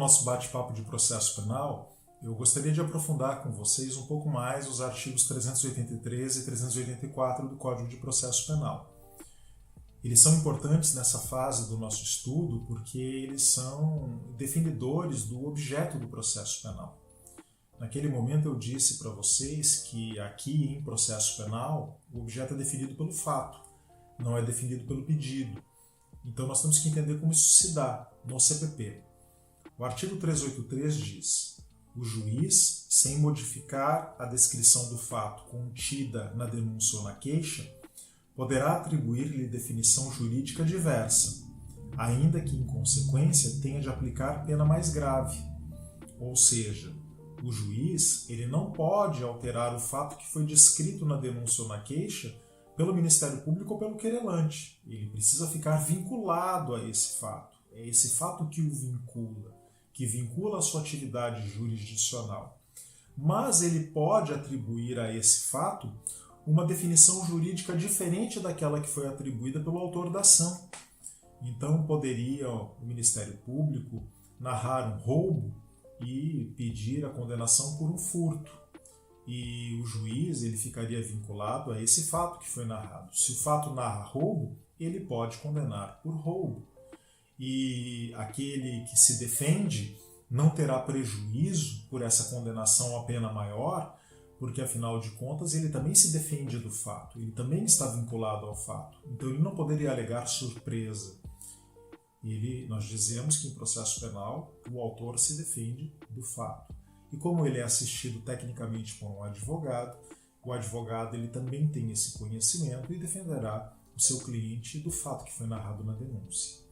nosso bate-papo de processo penal, eu gostaria de aprofundar com vocês um pouco mais os artigos 383 e 384 do Código de Processo Penal. Eles são importantes nessa fase do nosso estudo porque eles são definidores do objeto do processo penal. Naquele momento eu disse para vocês que aqui em processo penal o objeto é definido pelo fato, não é definido pelo pedido. Então nós temos que entender como isso se dá no CPP. O artigo 383 diz: o juiz, sem modificar a descrição do fato contida na denúncia ou na queixa, poderá atribuir-lhe definição jurídica diversa, ainda que, em consequência, tenha de aplicar pena mais grave. Ou seja, o juiz ele não pode alterar o fato que foi descrito na denúncia ou na queixa pelo Ministério Público ou pelo querelante. Ele precisa ficar vinculado a esse fato. É esse fato que o vincula, que vincula a sua atividade jurisdicional. Mas ele pode atribuir a esse fato uma definição jurídica diferente daquela que foi atribuída pelo autor da ação. Então poderia o Ministério Público narrar um roubo e pedir a condenação por um furto. E o juiz ele ficaria vinculado a esse fato que foi narrado. Se o fato narra roubo, ele pode condenar por roubo. E aquele que se defende não terá prejuízo por essa condenação a pena maior, porque afinal de contas ele também se defende do fato, ele também está vinculado ao fato. Então ele não poderia alegar surpresa. Nós dizemos que em processo penal o autor se defende do fato. E como ele é assistido tecnicamente por um advogado, o advogado ele também tem esse conhecimento e defenderá o seu cliente do fato que foi narrado na denúncia.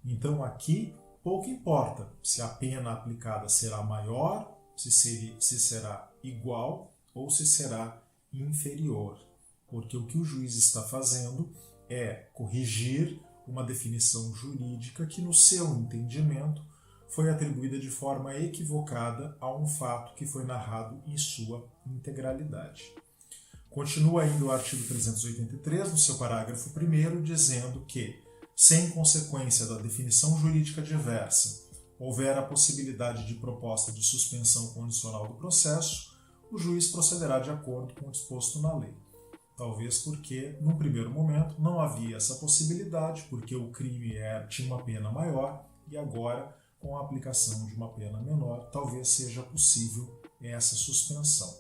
Então aqui pouco importa se a pena aplicada será maior, se será igual ou se será inferior, porque o que o juiz está fazendo é corrigir uma definição jurídica que, no seu entendimento, foi atribuída de forma equivocada a um fato que foi narrado em sua integralidade. Continua ainda o artigo 383, no seu parágrafo 1º, dizendo que, sem consequência da definição jurídica diversa, houver a possibilidade de proposta de suspensão condicional do processo, o juiz procederá de acordo com o disposto na lei. Talvez porque, num primeiro momento, não havia essa possibilidade, porque o crime tinha uma pena maior, e agora, com a aplicação de uma pena menor, talvez seja possível essa suspensão.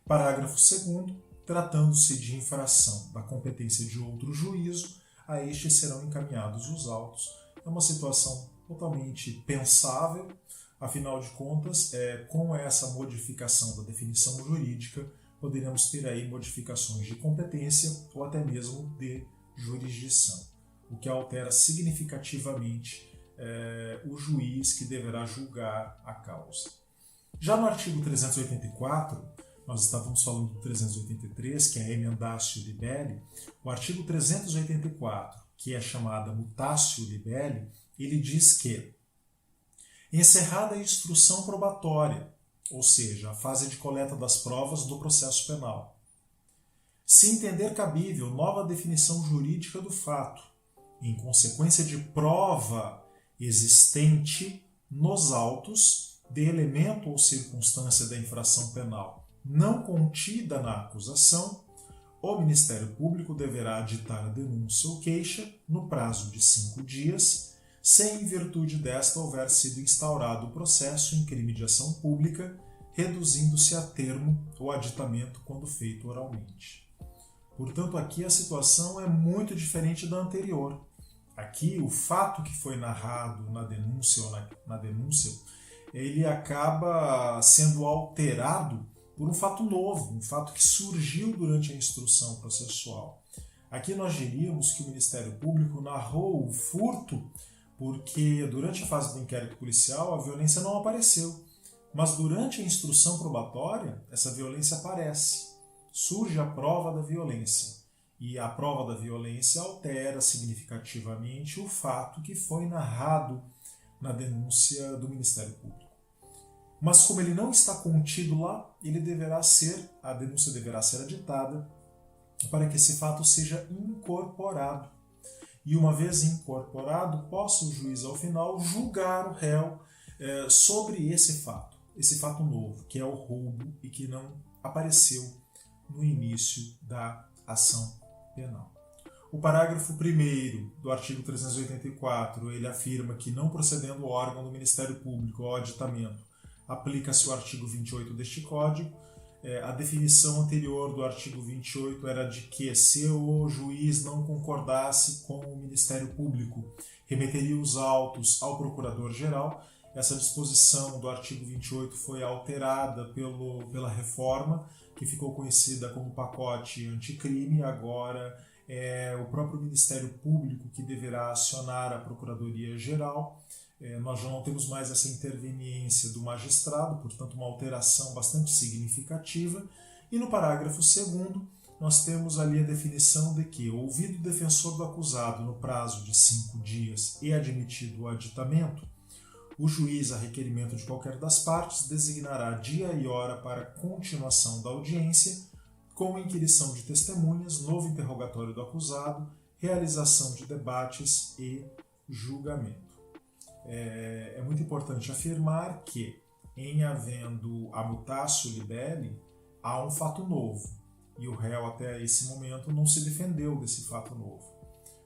Parágrafo 2º. Tratando-se de infração da competência de outro juízo, a este serão encaminhados os autos. É uma situação totalmente pensável, afinal de contas, com essa modificação da definição jurídica, poderemos ter aí modificações de competência ou até mesmo de jurisdição, o que altera significativamente o juiz que deverá julgar a causa. Já no artigo 384, nós estávamos falando do 383, que é a emendatio libelli. O artigo 384, que é chamada mutatio libelli, ele diz que, encerrada a instrução probatória, ou seja, a fase de coleta das provas do processo penal, se entender cabível nova definição jurídica do fato, em consequência de prova existente nos autos de elemento ou circunstância da infração penal não contida na acusação, o Ministério Público deverá aditar a denúncia ou queixa no prazo de 5 dias, se em virtude desta houver sido instaurado o processo em crime de ação pública, reduzindo-se a termo o aditamento quando feito oralmente. Portanto, aqui a situação é muito diferente da anterior. Aqui, o fato que foi narrado na denúncia ele acaba sendo alterado por um fato novo, um fato que surgiu durante a instrução processual. Aqui nós diríamos que o Ministério Público narrou o furto porque durante a fase do inquérito policial a violência não apareceu, mas durante a instrução probatória essa violência aparece, surge a prova da violência, e a prova da violência altera significativamente o fato que foi narrado na denúncia do Ministério Público. Mas como ele não está contido lá, a denúncia deverá ser aditada para que esse fato seja incorporado. E uma vez incorporado, possa o juiz ao final julgar o réu sobre esse fato novo, que é o roubo e que não apareceu no início da ação penal. O parágrafo 1º do artigo 384, ele afirma que, não procedendo o órgão do Ministério Público ao aditamento, aplica-se o artigo 28 deste Código. A definição anterior do artigo 28 era de que, se o juiz não concordasse com o Ministério Público, remeteria os autos ao Procurador-Geral. Essa disposição do artigo 28 foi alterada pela reforma, que ficou conhecida como pacote anticrime. Agora é o próprio Ministério Público que deverá acionar a Procuradoria-Geral. Nós já não temos mais essa interveniência do magistrado, portanto uma alteração bastante significativa. E no parágrafo 2º, nós temos ali a definição de que, ouvido o defensor do acusado no prazo de 5 dias e admitido o aditamento, o juiz, a requerimento de qualquer das partes, designará dia e hora para continuação da audiência, com inquirição de testemunhas, novo interrogatório do acusado, realização de debates e julgamento. É muito importante afirmar que, em havendo a mutatio libelli, há um fato novo, e o réu até esse momento não se defendeu desse fato novo.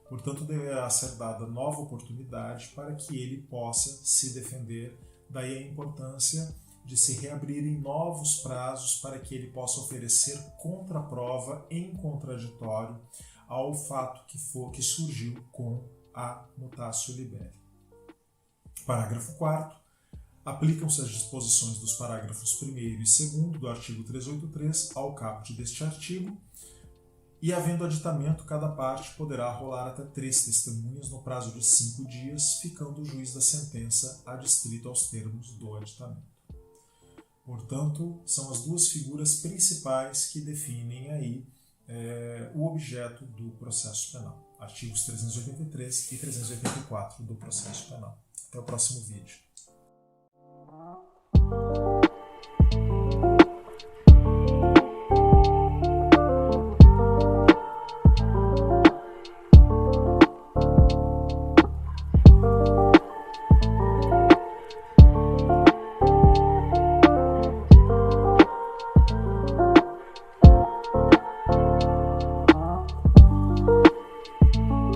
Portanto, deverá ser dada nova oportunidade para que ele possa se defender. Daí a importância de se reabrirem novos prazos para que ele possa oferecer contraprova em contraditório ao fato que surgiu com a mutatio libelli. Parágrafo 4º. Aplicam-se as disposições dos parágrafos 1º e 2º do artigo 383 ao caput deste artigo, e, havendo aditamento, cada parte poderá arrolar até 3 testemunhas no prazo de 5 dias, ficando o juiz da sentença adstrito aos termos do aditamento. Portanto, são as duas figuras principais que definem aí o objeto do processo penal. Artigos 383 e 384 do processo penal. Até o próximo vídeo.